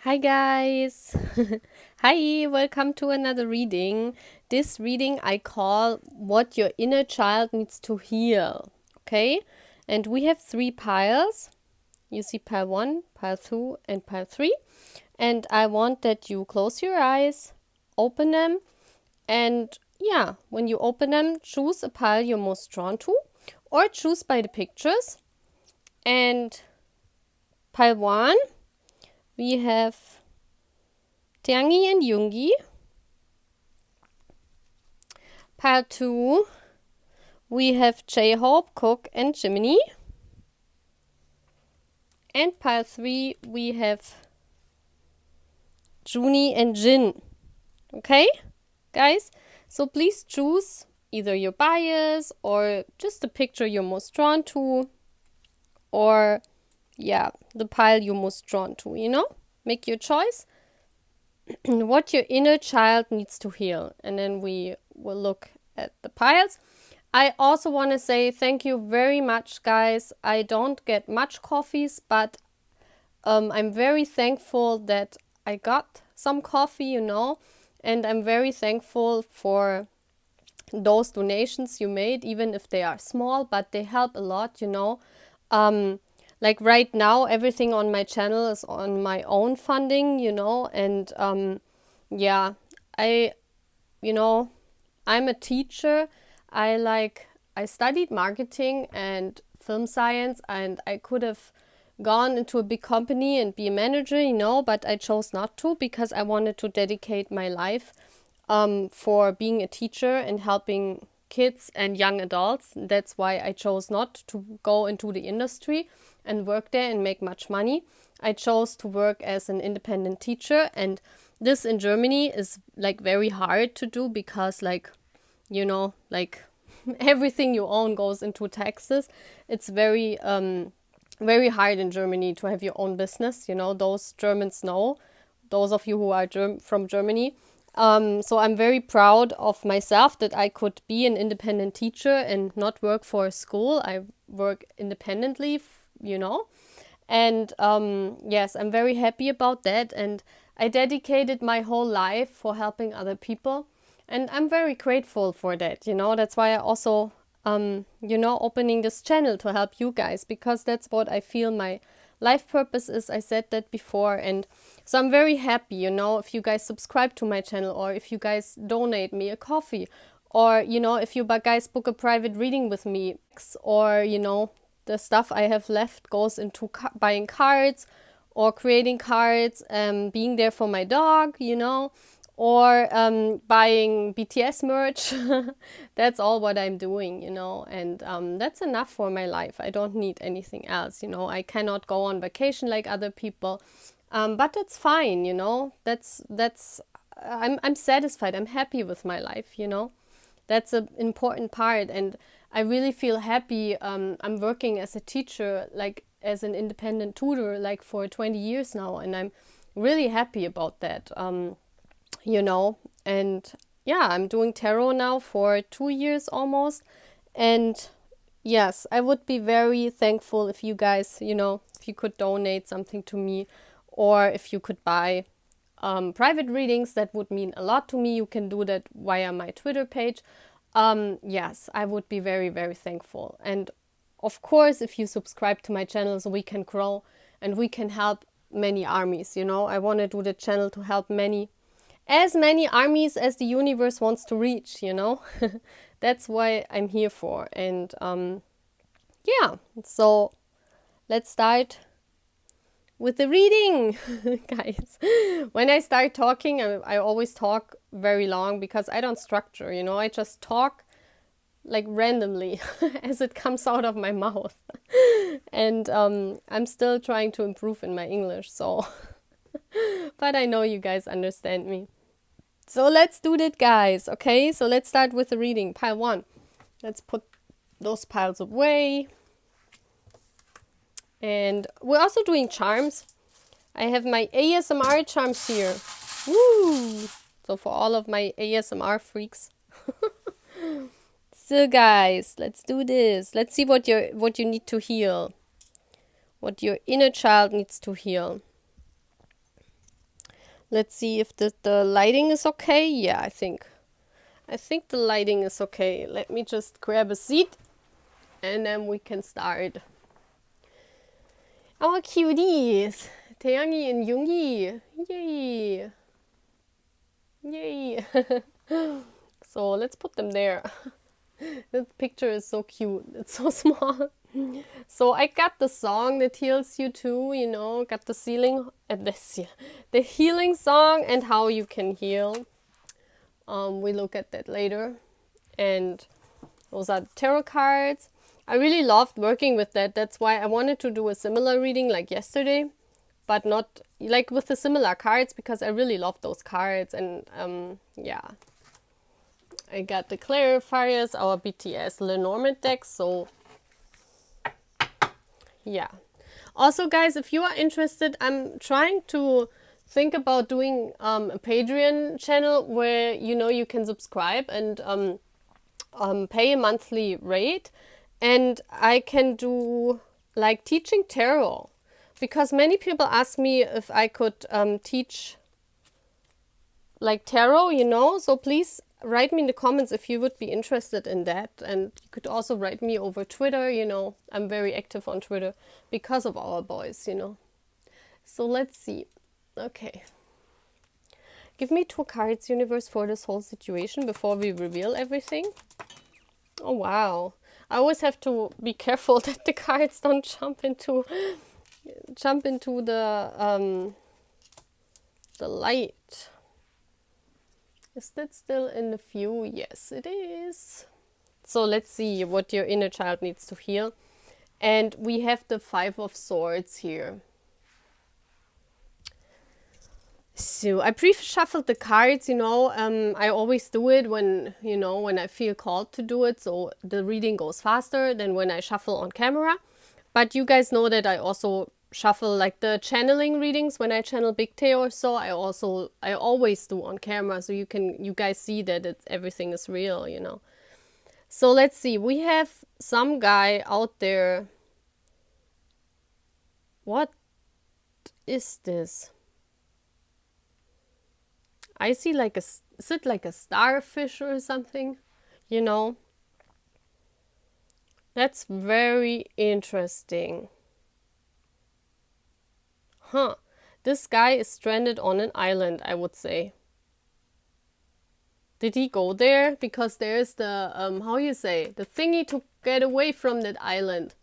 Hi guys! Hi, welcome to another reading. This reading I call What Your Inner Child Needs to Heal. Okay? And we have 3 piles. You see pile 1, pile 2, and pile 3. And I want that you close your eyes, open them, and when you open them, choose a pile you're most drawn to, or choose by the pictures. And pile 1, we have Tiangi and Yoongi. Pile 2, we have J-Hope, Cook, and Jiminy. And pile 3, we have Junie and Jin. Okay, guys? So please choose either your bias or just the picture you're most drawn to, or the pile you're most drawn to, Make your choice. What your inner child needs to heal. And then we will look at the piles. I also want to say thank you very much, guys. I don't get much coffees, but I'm very thankful that I got some coffee, and I'm very thankful for those donations you made, even if they are small, but they help a lot, Like right now, everything on my channel is on my own funding, and I, I'm a teacher. I studied marketing and film science, and I could have gone into a big company and be a manager, but I chose not to because I wanted to dedicate my life for being a teacher and helping kids and young adults. That's why I chose not to go into the industry and work there and make much money. I chose to work as an independent teacher, and this in Germany is like very hard to do because everything you own goes into taxes. It's very hard in Germany to have your own business. Those Germans know, those of you who are from Germany. So I'm very proud of myself that I could be an independent teacher and not work for a school. I work independently, And yes, I'm very happy about that. And I dedicated my whole life for helping other people. And I'm very grateful for that. That's why I also, opening this channel to help you guys, because that's what I feel my life purpose is. I said that before. And so I'm very happy, if you guys subscribe to my channel, or if you guys donate me a coffee, or, if you guys book a private reading with me, or, the stuff I have left goes into buying cards or creating cards, being there for my dog, or buying BTS merch. That's all what I'm doing, and that's enough for my life. I don't need anything else, I cannot go on vacation like other people, but that's fine, that's I'm satisfied. I'm happy with my life, that's an important part, and I really feel happy. I'm working as a teacher, like as an independent tutor, like for 20 years now, and I'm really happy about that. And I'm doing tarot now for 2 years almost. And yes, I would be very thankful if you guys, if you could donate something to me, or if you could buy private readings. That would mean a lot to me. You can do that via my Twitter page. Yes, I would be very, very thankful. And of course, if you subscribe to my channel, so we can grow and we can help many armies. I want to do the channel to help as many armies as the universe wants to reach, That's why I'm here for. And so let's start with the reading, guys. When I start talking, I always talk very long because I don't structure, I just talk like randomly as it comes out of my mouth. And I'm still trying to improve in my English, so but I know you guys understand me. So let's do that, guys. Okay, so let's start with the reading. Pile 1. Let's put those piles away. And we're also doing charms. I have my ASMR charms here. Woo! So for all of my ASMR freaks. So guys, let's do this. Let's see what you need to heal. What your inner child needs to heal. Let's see if the lighting is okay. Yeah, I think the lighting is okay. Let me just grab a seat and then we can start. Our cuties, Taeyoungi and Yoongi. Yay! Yay! So let's put them there. The picture is so cute. It's so small. So I got the song that heals you too, you know, got the healing song and how you can heal. We look at that later. And those are the tarot cards. I really loved working with that. That's why I wanted to do a similar reading like yesterday, but not like with the similar cards because I really love those cards. And yeah, I got the clarifiers, our BTS Lenormand deck. So yeah. Also, guys, if you are interested, I'm trying to think about doing a Patreon channel where you know you can subscribe and pay a monthly rate, and I can do like teaching tarot because many people ask me if I could teach like tarot, you know. So please write me in the comments if you would be interested in that, and you could also write me over Twitter, you know. I'm very active on Twitter because of our boys, you know. So let's see. Okay. Give me 2 cards, universe, for this whole situation before we reveal everything. Oh wow. I always have to be careful that the cards don't jump into the light. Is that still in the view? Yes, it is. So let's see what your inner child needs to heal. And we have the 5 of Swords here. So I pre-shuffled the cards, you know. I always do it when, you know, when I feel called to do it. So the reading goes faster than when I shuffle on camera. But you guys know that I also shuffle like the channeling readings when I channel Big Tay or so. I always do on camera, so you guys see that everything is real, you know. So let's see. We have some guy out there. What is this? I see like is it like a starfish or something? You know? That's very interesting. Huh. This guy is stranded on an island, I would say. Did he go there? Because there's the, how you say, the thingy to get away from that island.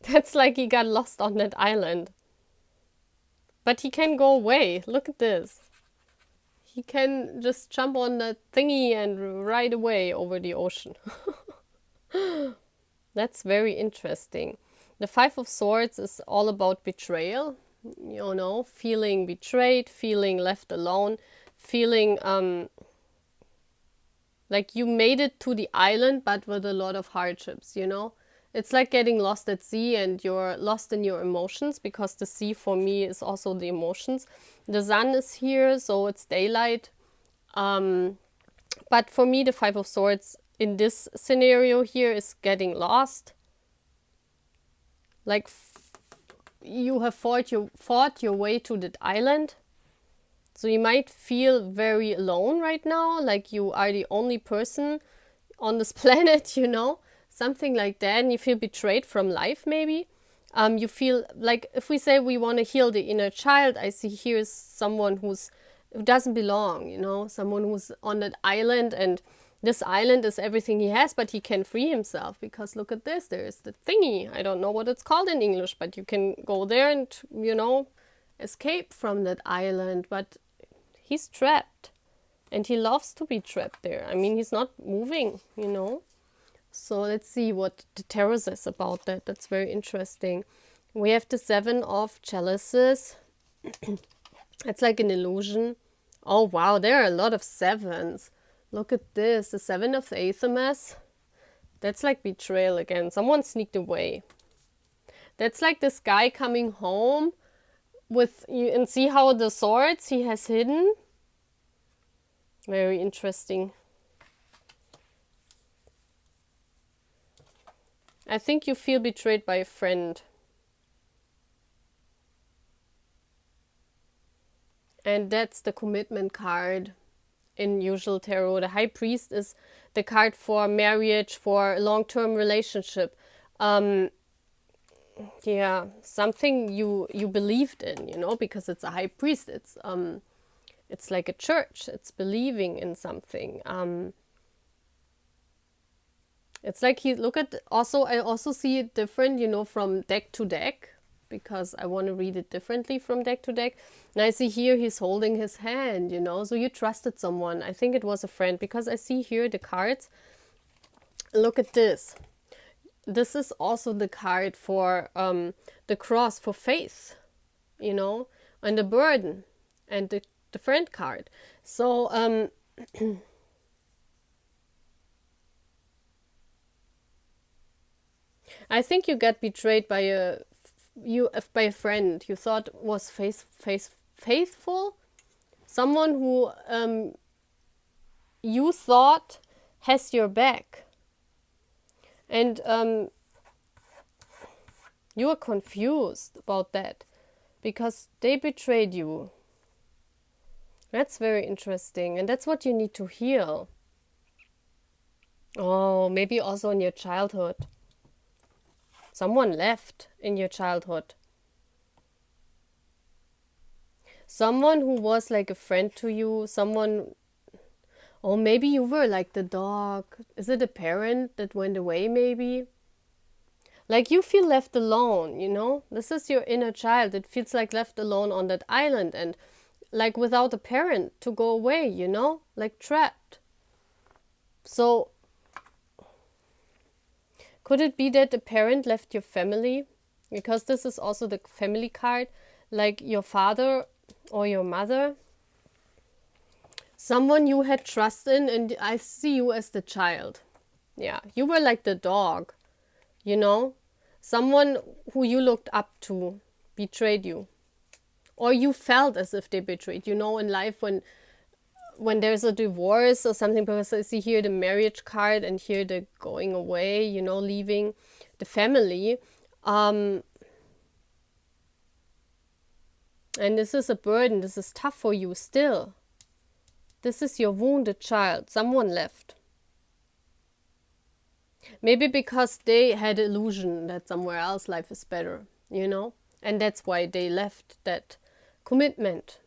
That's like he got lost on that island. But he can go away. Look at this. He can just jump on that thingy and ride away over the ocean. That's very interesting. The 5 of Swords is all about betrayal. You know, feeling betrayed, feeling left alone, feeling like you made it to the island but with a lot of hardships, you know. It's like getting lost at sea and you're lost in your emotions, because the sea for me is also the emotions. The sun is here, so it's daylight. But for me, the 5 of Swords in this scenario here is getting lost. Like you have fought your way to that island. So you might feel very alone right now, like you are the only person on this planet, you know, something like that. And you feel betrayed from life, maybe. You feel like, if we say we want to heal the inner child, I see here is someone who doesn't belong, you know, someone who's on that island, and this island is everything he has, but he can free himself, because look at this, there's the thingy. I don't know what it's called in English, but you can go there and, you know, escape from that island, but he's trapped, and he loves to be trapped there. I mean, he's not moving, you know. So let's see what the tarot says about that. That's very interesting. We have the 7 of Chalices. It's like an illusion. Oh wow, there are a lot of 7s. Look at this, the 7 of Athamas. That's like betrayal again. Someone sneaked away. That's like this guy coming home with you, and see how the swords he has hidden. Very interesting. I think you feel betrayed by a friend. And that's the commitment card in usual tarot. The High Priest is the card for marriage, for a long-term relationship. Yeah, something you believed in, you know, because it's a High Priest. It's like a church. It's believing in something. It's like I also see it different, you know, from deck to deck, because I want to read it differently from deck to deck. And I see here he's holding his hand, you know, so you trusted someone. I think it was a friend, because I see here the cards. Look at this. This is also the card for the cross, for faith, you know, and the burden, and the friend card. So I think you got betrayed by a friend you thought was faithful, someone who you thought has your back, and you are confused about that because they betrayed you. That's very interesting, and that's what you need to heal. Oh, maybe also in your childhood. Someone left in your childhood. Someone who was like a friend to you, someone, or maybe you were like the dog. Is it a parent that went away maybe? Like you feel left alone, you know? This is your inner child. It feels like left alone on that island and like without a parent to go away, you know? Like trapped. So could it be that a parent left your family? Because this is also the family card, like your father or your mother. Someone you had trust in, and I see you as the child. Yeah, you were like the dog, you know? Someone who you looked up to betrayed you. Or you felt as if they betrayed, you know, in life when there's a divorce or something, because I see here the marriage card and here the going away, you know, leaving the family. And this is a burden. This is tough for you still. This is your wounded child. Someone left. Maybe because they had illusion that somewhere else life is better, you know? And that's why they left that commitment.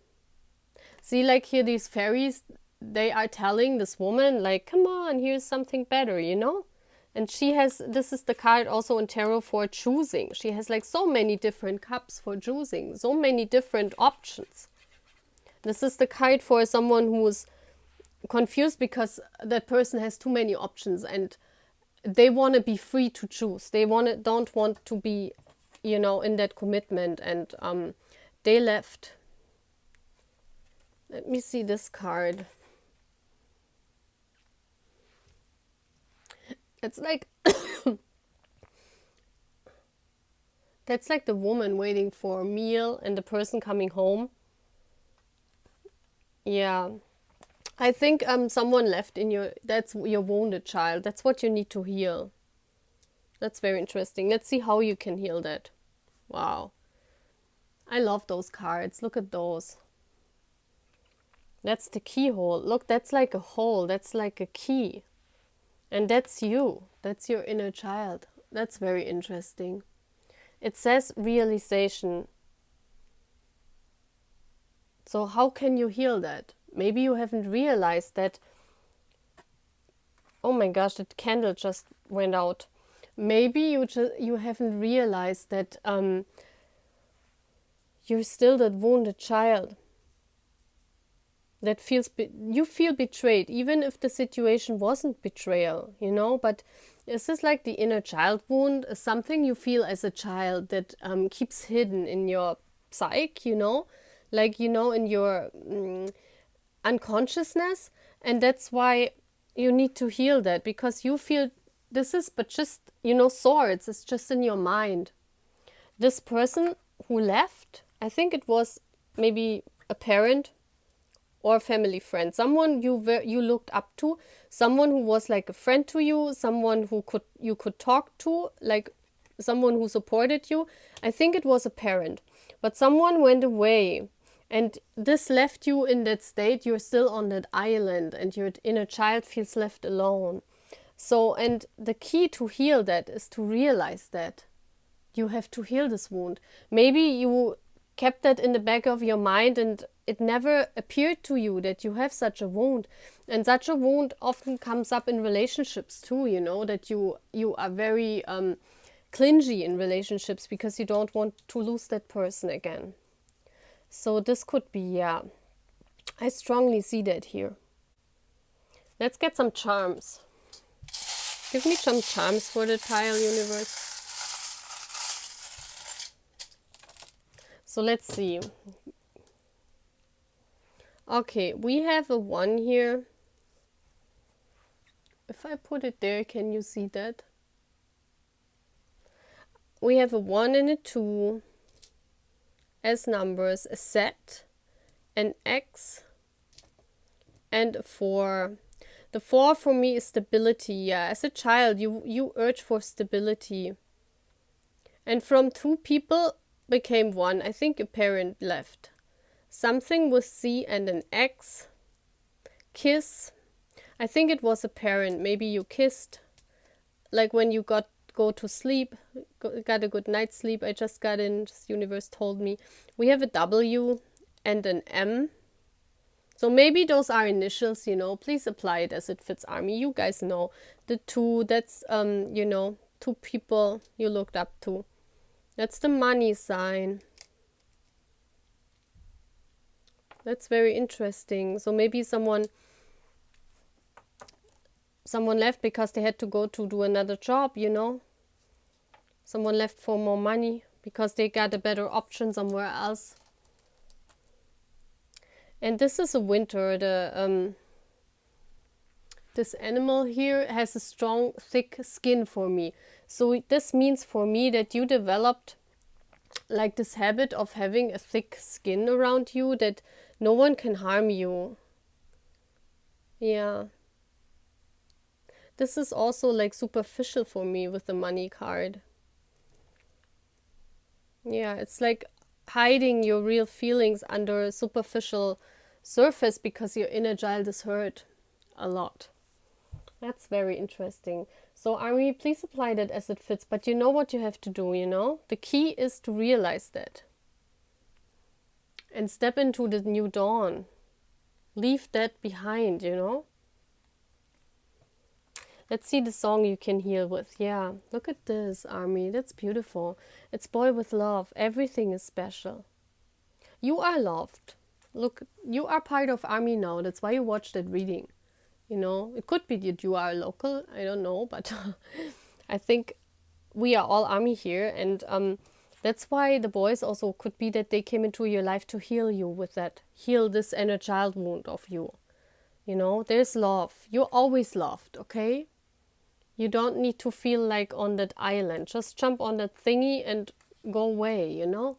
See, like here, these fairies, they are telling this woman, like, come on, here's something better, you know? And she has, this is the card also in tarot for choosing. She has like so many different cups for choosing, so many different options. This is the card for someone who's confused because that person has too many options and they want to be free to choose. They don't want to be, you know, in that commitment, and they left. Let me see this card. It's like that's like the woman waiting for a meal and the person coming home. Yeah. I think someone left in that's your wounded child. That's what you need to heal. That's very interesting. Let's see how you can heal that. Wow. I love those cards. Look at those. That's the keyhole. Look, that's like a hole. That's like a key. And that's you. That's your inner child. That's very interesting. It says realization. So how can you heal that? Maybe you haven't realized that. Oh my gosh, that candle just went out. Maybe you haven't realized that you're still that wounded child. That you feel betrayed, even if the situation wasn't betrayal, you know. But this is like the inner child wound, something you feel as a child that keeps hidden in your psyche, you know, like, you know, in your unconsciousness, and that's why you need to heal that, because you feel this is but just, you know, swords. It's just in your mind. This person who left, I think it was maybe a parent or family friend, someone you looked up to, someone who was like a friend to you, someone who you could talk to, like someone who supported you. I think it was a parent, but someone went away, And this left you in that state. You're still on that island and your inner child feels left alone. So, and the key to heal that is to realize that you have to heal this wound. Maybe you kept that in the back of your mind and it never appeared to you that you have such a wound. And such a wound often comes up in relationships too, you know, that you are very clingy in relationships because you don't want to lose that person again. So this could be, yeah, I strongly see that here. Let's get some charms. Give me some charms for the pile universe. So let's see. Okay, we have a 1 here. If I put it there, can you see that? We have a 1 and a 2 as numbers, a set, an X, and a 4. The 4 for me is stability. Yeah, as a child, you urge for stability. And from 2 people became 1. I think a parent left. Something with C and an X. Kiss. I think it was a parent. Maybe you kissed. Like when you go to sleep, got a good night's sleep. I just got in, this universe told me. We have a W and an M. So maybe those are initials, you know. Please apply it as it fits, Army. You guys know. The 2, that's, you know, 2 people you looked up to. That's the money sign. That's very interesting. So maybe someone left because they had to go to do another job, you know. Someone left for more money because they got a better option somewhere else. And this is a winter. This animal here has a strong, thick skin for me. So this means for me that you developed like this habit of having a thick skin around you, that no one can harm you. Yeah. This is also like superficial for me with the money card. Yeah, it's like hiding your real feelings under a superficial surface because your inner child is hurt a lot. That's very interesting. So Army, please apply that as it fits. But you know what you have to do, you know? The key is to realize that. And step into the new dawn. Leave that behind, you know? Let's see the song you can heal with. Yeah, look at this, Army. That's beautiful. It's Boy with Love. Everything is special. You are loved. Look, you are part of Army now. That's why you watched that reading. You know, it could be that you are local. I don't know, but I think we are all Army here. And that's why the boys also could be that they came into your life to heal you with that. Heal this inner child wound of you. You know, there's love. You're always loved, okay? You don't need to feel like on that island. Just jump on that thingy and go away, you know?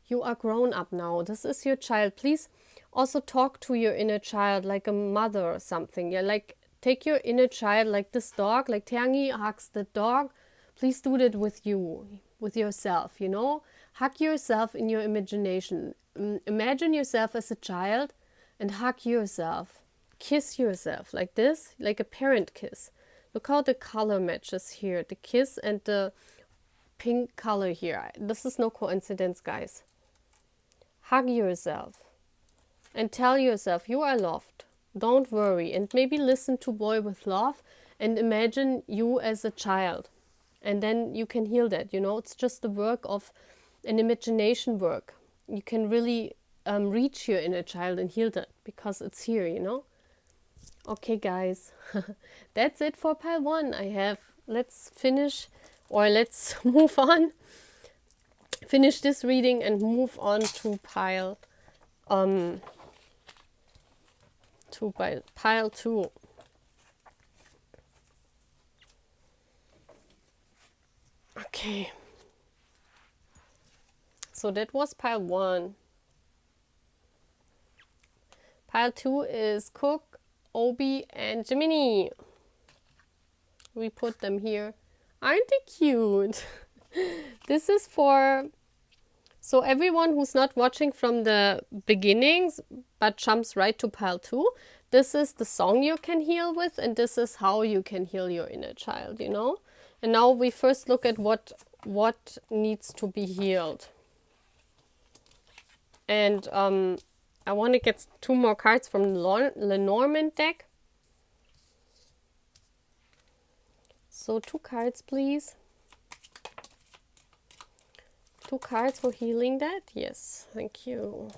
You are grown up now. This is your child. Please also talk to your inner child like a mother or something. Yeah, like take your inner child like this dog, like Teangi hugs the dog. Please do that with you, with yourself, you know? Hug yourself in your imagination. Imagine yourself as a child and hug yourself. Kiss yourself like this, like a parent kiss. Look how the color matches here. The kiss and the pink color here. This is no coincidence, guys. Hug yourself and tell yourself you are loved. Don't worry. And maybe listen to Boy with Love and imagine you as a child. And then you can heal that, you know. It's just the work of an imagination work. You can really reach your inner child and heal that because it's here, you know. Okay, guys, that's it for pile 1. Let's finish, or let's move on. Finish this reading and move on to pile 2. Okay. So that was pile 1. Pile 2 is Cook, Obi, and Gemini. We put them here. Aren't they cute? This is for So everyone who's not watching from the beginnings but jumps right to pile 2, this is the song you can heal with, and this is how you can heal your inner child, you know? And now we first look at what needs to be healed. And I want to get 2 more cards from the Lenormand deck. So 2 cards, please. 2 cards for healing that. Yes, thank you.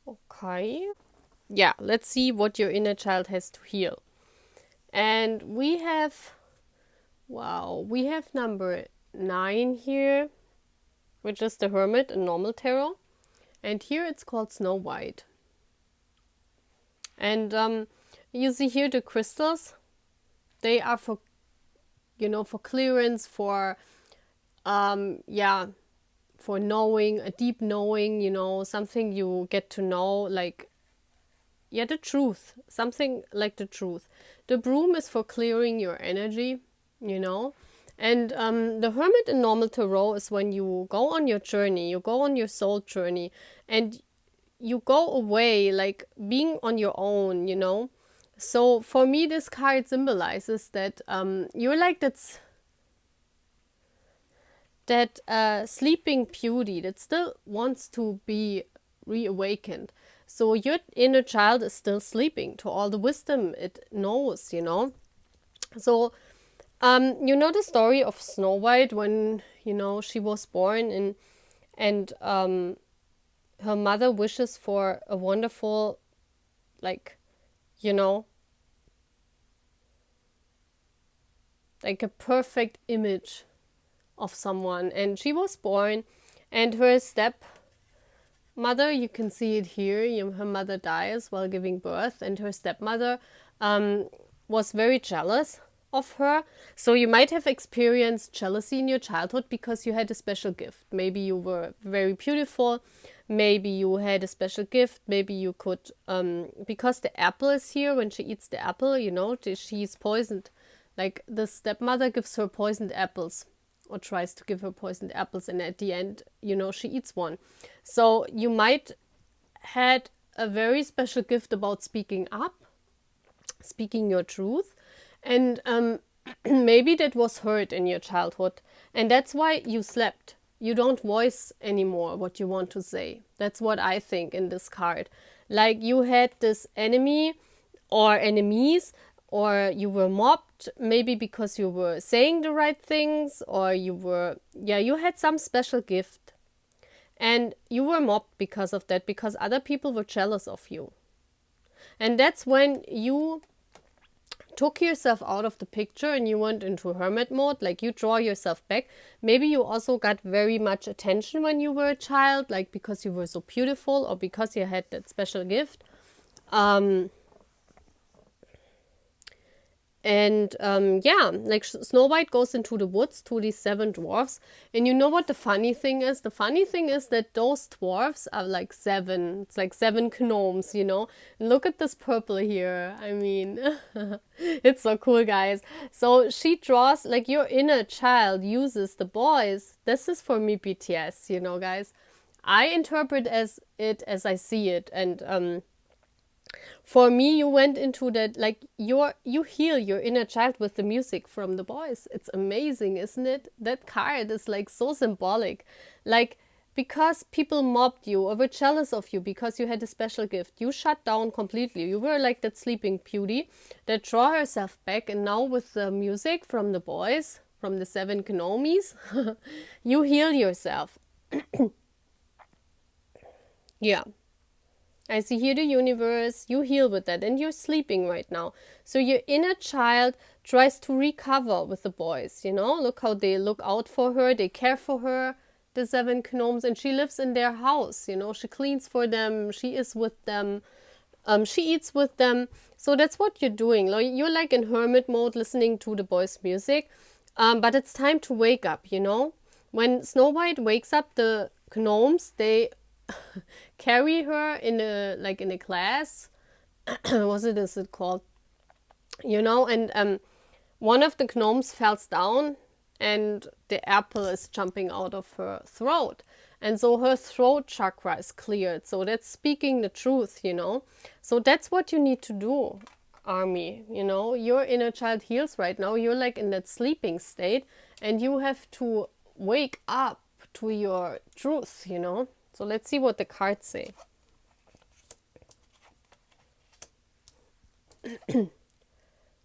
Okay. Yeah, let's see what your inner child has to heal. And we have, wow, we have number 9 here, which is the Hermit in normal tarot. And here it's called Snow White. And you see here the crystals. They are for, you know, for clearance, for, yeah, for knowing, a deep knowing, you know, something you get to know, like, yeah, the truth, something like the truth. The broom is for clearing your energy, you know. And the Hermit in normal tarot is when you go on your journey, you go on your soul journey, and you go away, like being on your own, you know. So for me, this card symbolizes that you're like that sleeping beauty that still wants to be reawakened. So your inner child is still sleeping to all the wisdom it knows, you know. So you know the story of Snow White when, you know, she was born and her mother wishes for a wonderful, like, you know, like a perfect image of someone. And she was born, and her stepmother, you can see it here, her mother dies while giving birth, and her stepmother was very jealous of her. So you might have experienced jealousy in your childhood because you had a special gift. Maybe you were very beautiful, maybe you had a special gift, maybe you could, because the apple is here, when she eats the apple, you know, she's poisoned. Like the stepmother gives her poisoned apples, or tries to give her poisoned apples, and at the end, you know, she eats one. So you might had a very special gift about speaking up, speaking your truth, and maybe that was hurt in your childhood, and that's why you slept. You don't voice anymore what you want to say. That's what I think in this card. Like you had this enemy or enemies, or you were mobbed, maybe because you were saying the right things, or you were, yeah, you had some special gift. And you were mobbed because of that, because other people were jealous of you. And that's when you took yourself out of the picture and you went into hermit mode, like you draw yourself back. Maybe you also got very much attention when you were a child, like because you were so beautiful or because you had that special gift. Yeah, like Snow White goes into the woods to these 7 dwarfs. And you know what the funny thing is? The funny thing is that those dwarfs are like 7. It's like 7 gnomes, you know? And look at this purple here. I mean, it's so cool, guys. So she draws, like your inner child uses the boys. This is for me BTS, you know, guys. I interpret as I see it. And for me, you went into that, like you heal your inner child with the music from the boys. It's amazing, isn't it? That card is like so symbolic. Like, because people mobbed you or were jealous of you because you had a special gift, you shut down completely. You were like that sleeping beauty that draw herself back, and now with the music from the boys, from the 7 gnomies, you heal yourself. Yeah. I see here the universe, you heal with that, and you're sleeping right now. So your inner child tries to recover with the boys, you know? Look how they look out for her, they care for her, the 7 gnomes, and she lives in their house, you know? She cleans for them, she is with them, she eats with them. So that's what you're doing. You're like in hermit mode, listening to the boys' music, but it's time to wake up, you know? When Snow White wakes up, the gnomes, they carry her in a glass. Is it called, you know? And one of the gnomes falls down and the apple is jumping out of her throat. And so her throat chakra is cleared. So that's speaking the truth, you know. So that's what you need to do, Army. You know, your inner child heals right now. You're like in that sleeping state and you have to wake up to your truth, you know. So let's see what the cards say.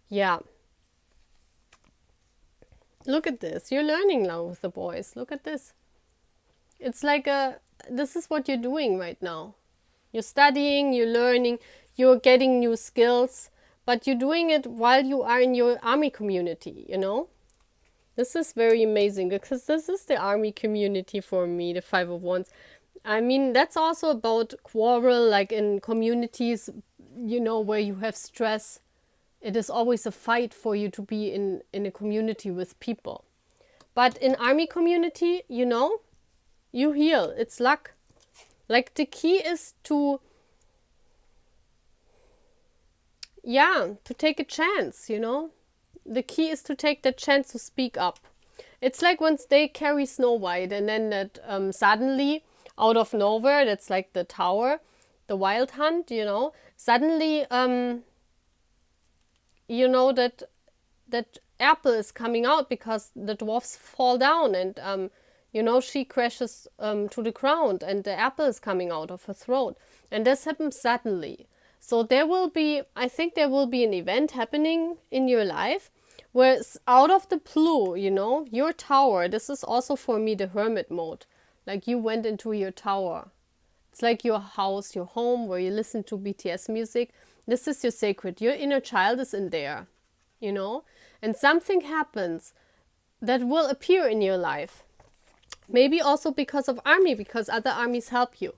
Yeah. Look at this. You're learning now with the boys. Look at this. It's like this is what you're doing right now. You're studying, you're learning, you're getting new skills, but you're doing it while you are in your army community, you know? This is very amazing because this is the army community for me, the Five of Wands. I mean, that's also about quarrel, like in communities, you know, where you have stress. It is always a fight for you to be in a community with people. But in army community, you know, you heal. It's luck. Like the key is to, to take a chance, you know. The key is to take the chance to speak up. It's like once they carry Snow White and then that suddenly, out of nowhere, that's like the tower, the wild hunt, you know, suddenly, you know, that apple is coming out because the dwarfs fall down and, you know, she crashes to the ground and the apple is coming out of her throat. And this happens suddenly. So there will be, I think there will be an event happening in your life where out of the blue, you know, your tower, this is also for me the hermit mode. Like you went into your tower. It's like your house, your home, where you listen to BTS music. This is your sacred. Your inner child is in there, you know. And something happens that will appear in your life. Maybe also because of army, because other armies help you.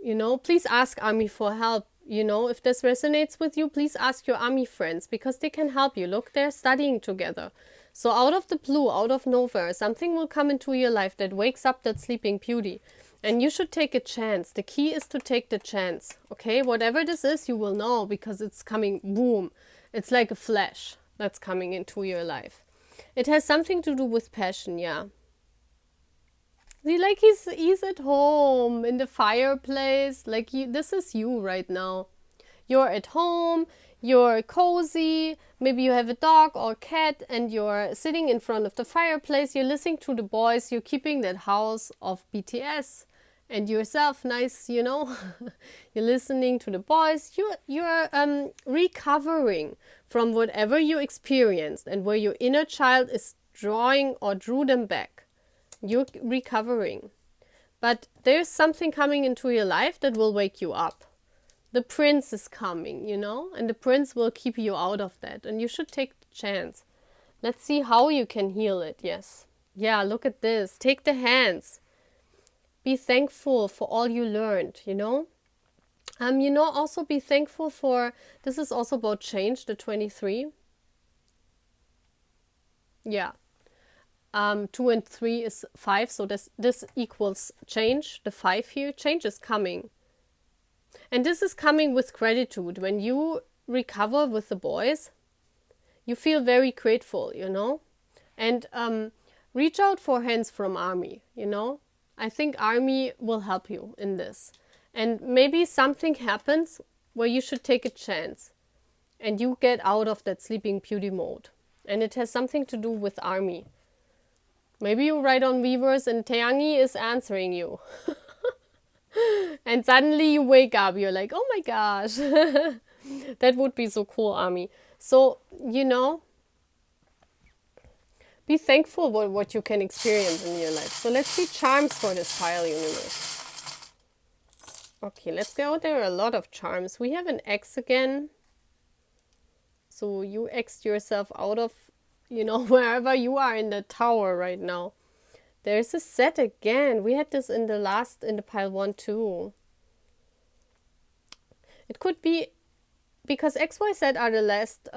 You know, please ask army for help. You know, if this resonates with you, please ask your army friends because they can help you. Look, they're studying together. So out of the blue, out of nowhere, something will come into your life that wakes up that sleeping beauty. And you should take a chance. The key is to take the chance. Okay, whatever this is, you will know because it's coming, boom. It's like a flash that's coming into your life. It has something to do with passion, yeah. See, like he's at home in the fireplace. Like this is you right now. You're at home, you're cozy, maybe you have a dog or cat and you're sitting in front of the fireplace, you're listening to the boys, you're keeping that house of BTS and yourself nice, you know. You're listening to the boys, you're recovering from whatever you experienced and where your inner child is drawing or drew them back. You're recovering. But there's something coming into your life that will wake you up. The prince is coming, you know, and the prince will keep you out of that. And you should take the chance. Let's see how you can heal it, yes. Yeah, look at this. Take the hands. Be thankful for all you learned, you know. You know, also be thankful for, this is also about change, the 23. Yeah. 2 and 3 is 5, so this equals change. The 5 here, change is coming. And this is coming with gratitude. When you recover with the boys, you feel very grateful, you know. And reach out for hands from army, you know. I think army will help you in this. And maybe something happens where you should take a chance. And you get out of that sleeping beauty mode. And it has something to do with army. Maybe you write on Weavers and Teangi is answering you. And suddenly you wake up. You're like, oh my gosh. That would be so cool, Army. So, you know, be thankful for what you can experience in your life. So let's see charms for this pile universe. Okay, let's go. There are a lot of charms. We have an X again. So you X'd yourself out of, you know, wherever you are in the tower right now. There's a set again. We had this in the pile 1 too. It could be because X, Y, Z are the last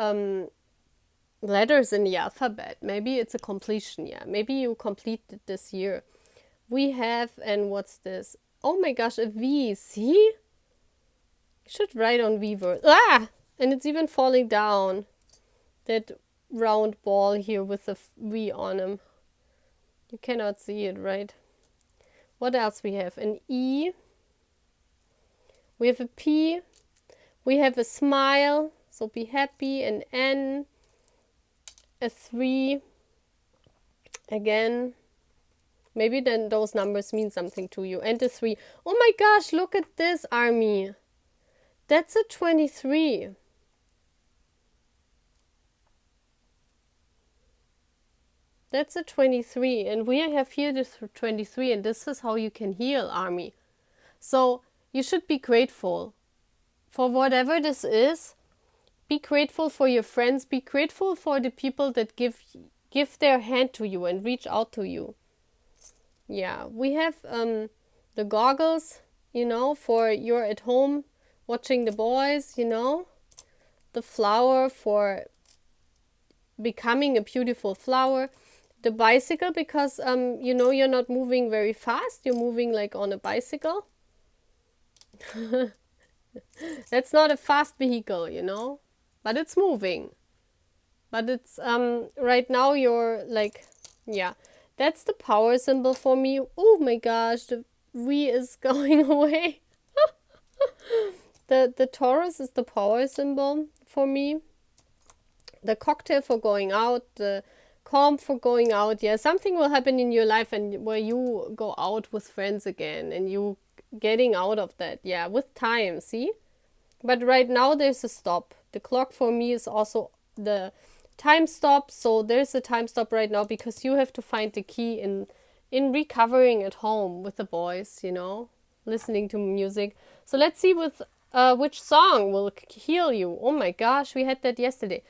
letters in the alphabet. Maybe it's a completion, yeah. Maybe you completed this year. We have, and what's this? Oh my gosh, a V. See? You should write on Weaver. Ah! And it's even falling down. That round ball here with a V on him. You cannot see it, right? What else we have? An E. We have a P. We have a smile. So be happy. An N. A 3. Again. Maybe then those numbers mean something to you. And a 3. Oh my gosh, look at this, Army. That's a 23. That's a 23. And we have here the 23. And this is how you can heal, Army. So you should be grateful for whatever this is. Be grateful for your friends. Be grateful for the people that give their hand to you and reach out to you. Yeah, we have the goggles, you know, for you're at home watching the boys, you know. The flower for becoming a beautiful flower. The bicycle because, you know, you're not moving very fast. You're moving like on a bicycle. That's not a fast vehicle, you know, but it's moving. But it's, right now you're like, yeah. That's the power symbol for me. Oh my gosh, the V is going away. The Taurus is the power symbol for me. The cocktail for going out, the calm for going out. Yeah, something will happen in your life and where you go out with friends again and you getting out of that. Yeah, with time, see? But right now there's a stop. The clock for me is also the time stop. So there's a time stop right now because you have to find the key in recovering at home with the boys, you know, listening to music. So let's see with which song will heal you. Oh my gosh, we had that yesterday.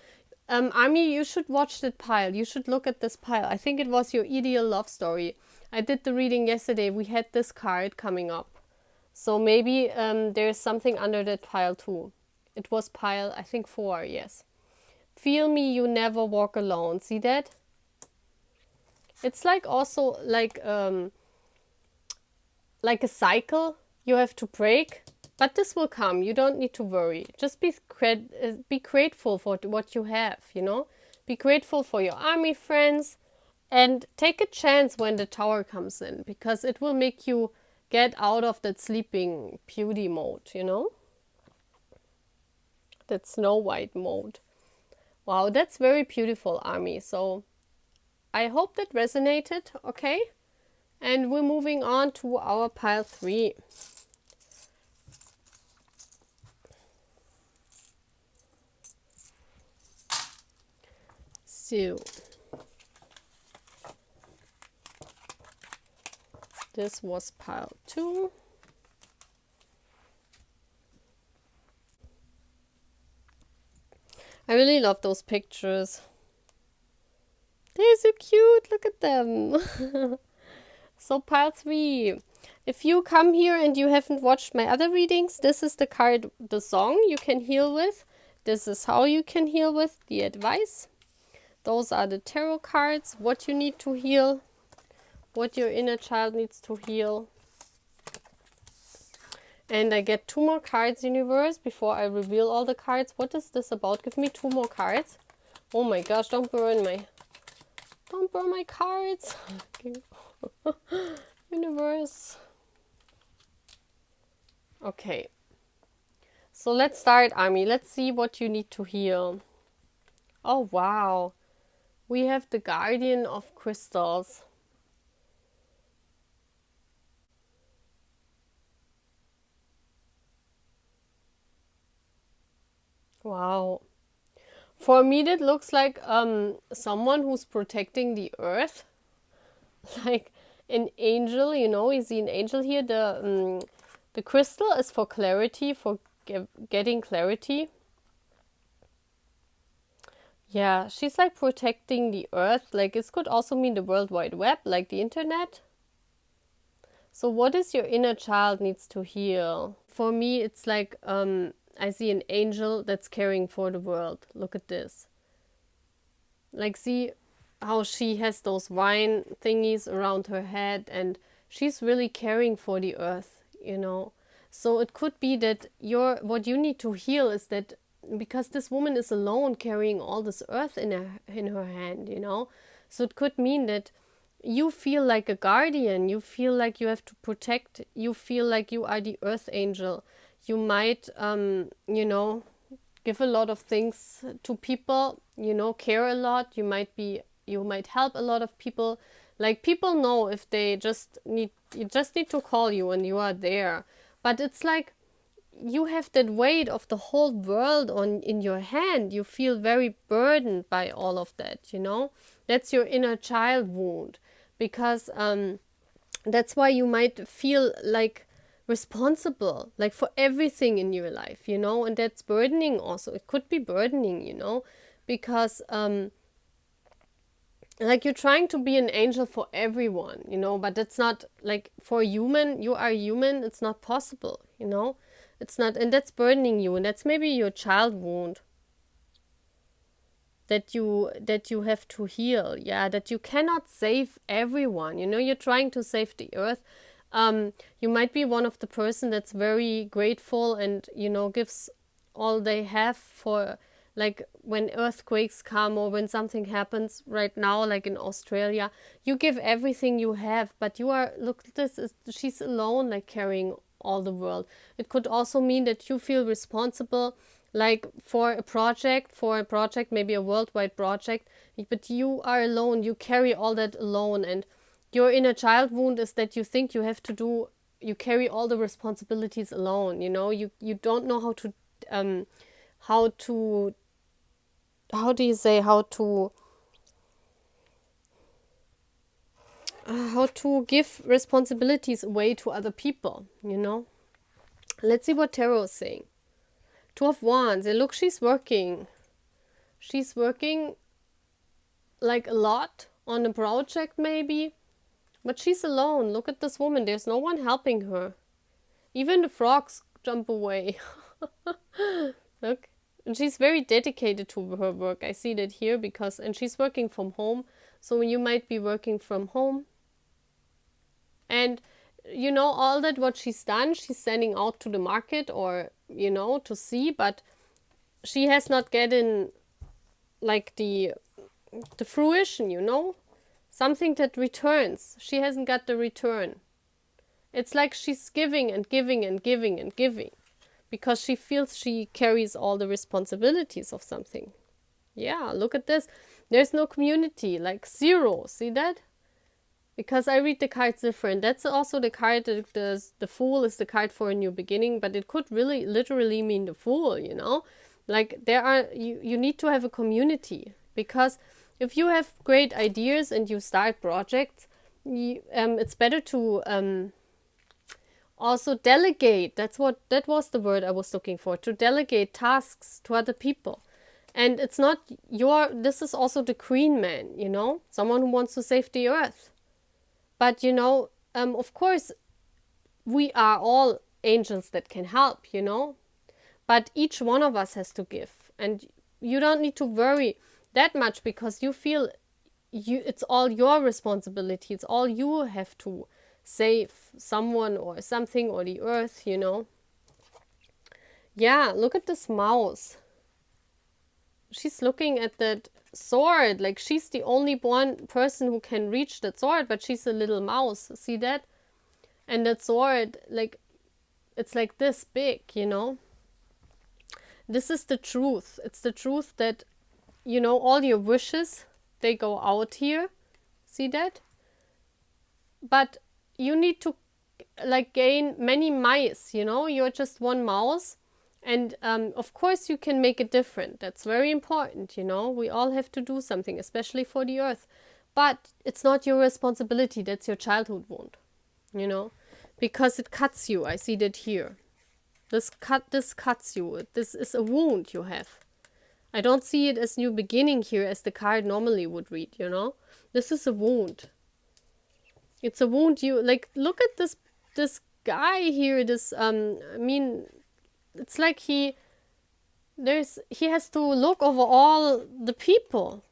Army, you should watch that pile. You should look at this pile. I think it was your ideal love story. I did the reading yesterday. We had this card coming up. So maybe there's something under that pile too. It was pile, I think 4, yes. Feel me, you never walk alone. See that? It's like also like a cycle you have to break. But this will come. You don't need to worry. Just be grateful for what you have, you know. Be grateful for your army friends. And take a chance when the tower comes in. Because it will make you get out of that sleeping beauty mode, you know. That Snow White mode. Wow, that's very beautiful, Army. So I hope that resonated, okay? And we're moving on to our pile 3. So this was pile 2. I really love those pictures. They're so cute. Look at them. So pile 3. If you come here and you haven't watched my other readings, this is the card, the song you can heal with. This is how you can heal with, the advice. Those are the tarot cards, what you need to heal, what your inner child needs to heal. And I get 2 more cards, universe, before I reveal all the cards. What is this about? Give me 2 more cards. Oh my gosh, don't burn my cards. Universe. Okay. So let's start, Army. Let's see what you need to heal. Oh, wow. We have the Guardian of Crystals. Wow. For me, that looks like someone who's protecting the earth. Like an angel, you know, you see an angel here. The crystal is for clarity, for getting clarity. Yeah, she's like protecting the earth. Like this could also mean the World Wide Web, like the internet. So what is your inner child needs to heal? For me, it's like I see an angel that's caring for the world. Look at this. Like see how she has those vine thingies around her head and she's really caring for the earth, you know. So it could be that what you need to heal is that because this woman is alone carrying all this earth in her hand, So it could mean that you feel like a guardian, you feel like you have to protect, you feel like you are the earth angel. You might, give a lot of things to people, care a lot. You might help a lot of people. Like, people know if they you just need to call you and you are there. But it's like you have that weight of the whole world in your hand. You feel very burdened by all of that, That's your inner child wound. Because that's why you might feel like responsible, like for everything in your life, and that's burdening also. It could be burdening, because like you're trying to be an angel for everyone, but it's not like for human, you are human, it's not possible, It's not, and that's burdening you, and that's maybe your child wound that you have to heal, that you cannot save everyone, you're trying to save the earth. You might be one of the person that's very grateful and, gives all they have for, like, when earthquakes come or when something happens right now, like in Australia, you give everything you have, but she's alone, like carrying all the world. It could also mean that you feel responsible, like for a project, maybe a worldwide project, but you are alone, you carry all that alone, and your inner child wound is that you think you carry all the responsibilities alone, you don't know how to give responsibilities away to other people, Let's see what tarot is saying. Two of Wands. And look, she's working like a lot on a project maybe, but she's alone. Look at this woman. There's no one helping her. Even the frogs jump away. Look. And she's very dedicated to her work. I see that here and she's working from home. So you might be working from home. And all that what she's done, she's sending out to the market or, to see, but she has not gotten like the fruition, something that returns. She hasn't got the return. It's like she's giving and giving and giving and giving because she feels she carries all the responsibilities of something. Yeah, look at this. There's no community, like zero. See that? Because I read the cards different. That's also the card, the Fool is the card for a new beginning, but it could really literally mean the Fool, Like you need to have a community, because if you have great ideas and you start projects, it's better to also delegate. That was the word I was looking for, to delegate tasks to other people. And it's not this is also the Queen Man, someone who wants to save the earth. But, of course, we are all angels that can help, But each one of us has to give. And you don't need to worry that much because you feel it's all your responsibility. It's all you have to save someone or something or the earth, Yeah, look at this mouse. She's looking at that sword, like she's the only one person who can reach that sword, but she's a little mouse. See that? And that sword, like, it's like this big, This is the truth. It's the truth that, all your wishes, they go out here. See that? But you need to, like, gain many mice, You're just one mouse. And of course you can make it different. That's very important, We all have to do something, especially for the earth. But it's not your responsibility. That's your childhood wound, Because it cuts you. I see that here. This cuts you. This is a wound you have. I don't see it as new beginning here as the card normally would read, This is a wound. It's a wound you, like, look at this guy here, it's like he has to look over all the people.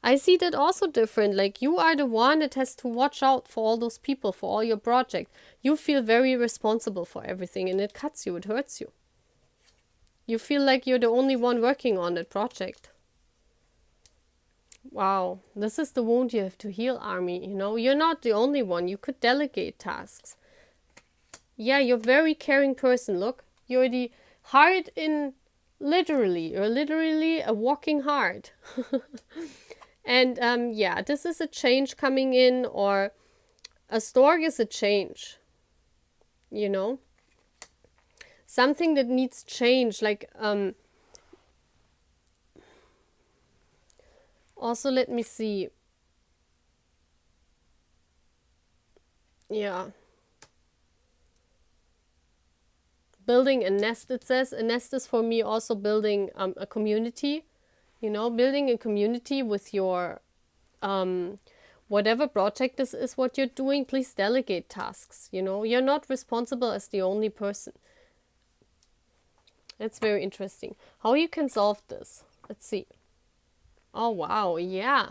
I see that also different. Like, you are the one that has to watch out for all those people, for all your projects. You feel very responsible for everything, and it cuts you, it hurts you. You feel like you're the only one working on that project. Wow, this is the wound you have to heal, Army. You know, you're not the only one. You could delegate tasks. Yeah, you're a very caring person. Look, you're the heart in literally. You're literally a walking heart. And yeah, this is a change coming in, or a stork is a change. You know, something that needs change. Like also, let me see. Yeah. Building a nest, it says. A nest is for me also building a community. You know, building a community with your whatever project this is what you're doing. Please delegate tasks. You know, you're not responsible as the only person. That's very interesting. How you can solve this? Let's see. Oh wow, yeah.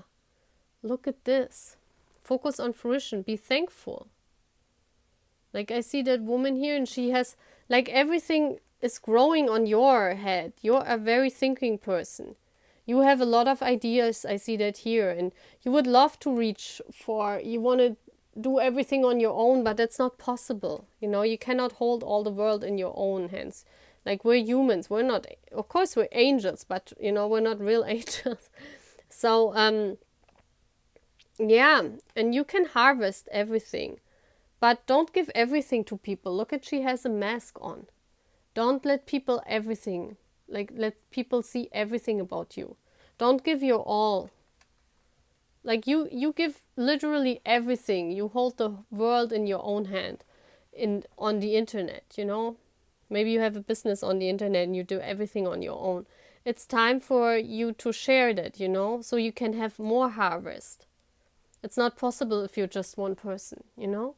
Look at this. Focus on fruition. Be thankful. Like I see that woman here, and she has, like, everything is growing on your head. You're a very thinking person. You have a lot of ideas. I see that here, and you would love to reach for, you want to do everything on your own, but that's not possible. You know, you cannot hold all the world in your own hands. Like, we're humans. We're not, of course we're angels, but you know, we're not real angels. So yeah, and you can harvest everything. But don't give everything to people. Look at, she has a mask on. Don't let people everything. Like, let people see everything about you. Don't give your all. Like, you give literally everything. You hold the world in your own hand on the internet, you know? Maybe you have a business on the internet and you do everything on your own. It's time for you to share that, you know? So you can have more harvest. It's not possible if you're just one person, you know?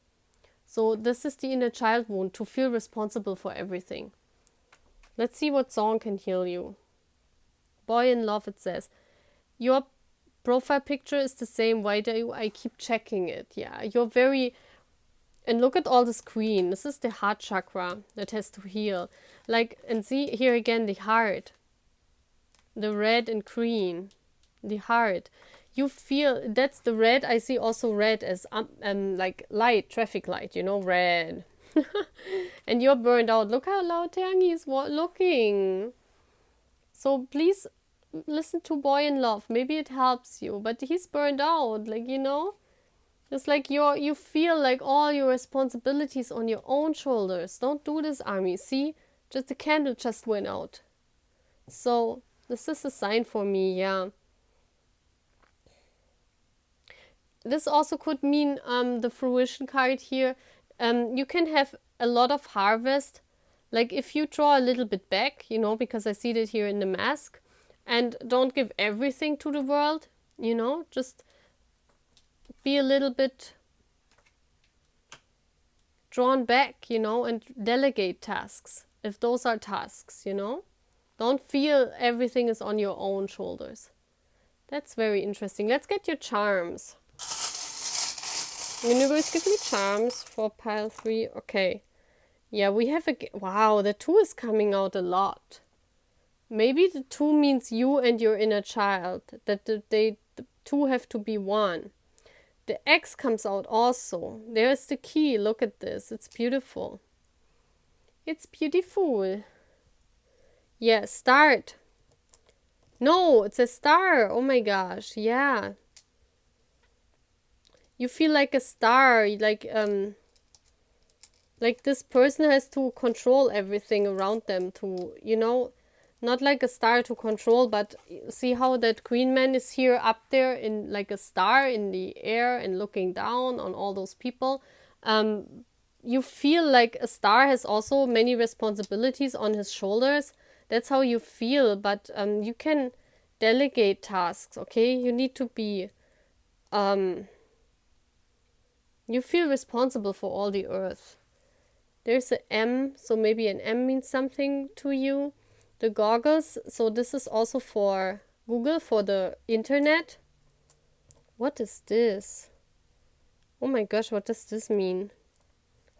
So this is the inner child wound, to feel responsible for everything. Let's see what song can heal you. Boy in Love, it says. Your profile picture is the same. Why do I keep checking it? Yeah, you're very... And look at all this green. This is the heart chakra that has to heal. Like, and see here again the heart. The red and green. The heart. You feel, that's the red. I see also red as like light, traffic light, you know, red. And you're burned out. Look how Lao Tiangi is looking. So please listen to Boy in Love. Maybe it helps you. But he's burned out, like, you know. It's like you feel like all your responsibilities on your own shoulders. Don't do this, Army. See, just the candle just went out. So this is a sign for me, yeah. This also could mean the fruition card here. You can have a lot of harvest. Like if you draw a little bit back, you know, because I see that here in the mask, and don't give everything to the world, you know, just be a little bit drawn back, you know, and delegate tasks, if those are tasks, you know. Don't feel everything is on your own shoulders. That's very interesting. Let's get your charms. Universe, give me charms for pile 3. Okay. Yeah, we have a... Wow, the 2 is coming out a lot. Maybe the 2 means you and your inner child. That the 2 have to be one. The X comes out also. There's the key. Look at this. It's beautiful. It's beautiful. Yeah, start. No, it's a star. Oh my gosh. Yeah. You feel like a star, like this person has to control everything around them to, you know, not like a star to control, but see how that Queen Man is here up there in like a star in the air and looking down on all those people. You feel like a star has also many responsibilities on his shoulders. That's how you feel, but you can delegate tasks, okay? You need to be... you feel responsible for all the earth. There's an M, so maybe an M means something to you. The goggles, so this is also for Google, for the internet. What is this? Oh my gosh, what does this mean?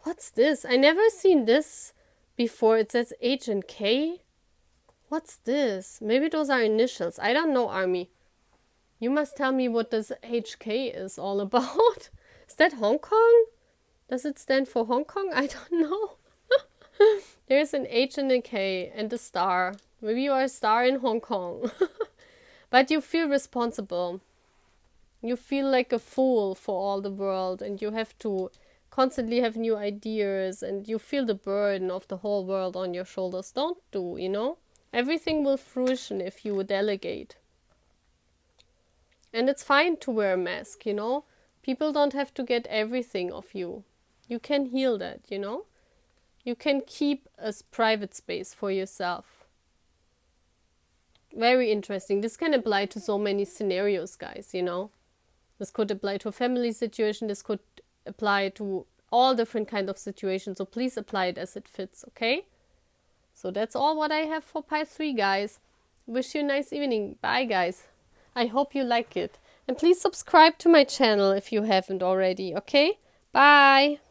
What's this? I never seen this before. It says H and K. What's this? Maybe those are initials. I don't know, Army. You must tell me what this HK is all about. Is that Hong Kong? Does it stand for Hong Kong? I don't know. There's an H and a K and a star. Maybe you are a star in Hong Kong. But you feel responsible. You feel like a fool for all the world, and you have to constantly have new ideas, and you feel the burden of the whole world on your shoulders. Don't do, you know? Everything will fruition if you delegate. And it's fine to wear a mask, you know? People don't have to get everything of you. You can heal that, you know? You can keep a private space for yourself. Very interesting. This can apply to so many scenarios, guys, you know? This could apply to a family situation. This could apply to all different kind of situations. So please apply it as it fits, okay? So that's all what I have for Pi 3, guys. Wish you a nice evening. Bye, guys. I hope you like it. And please subscribe to my channel if you haven't already, okay? Bye!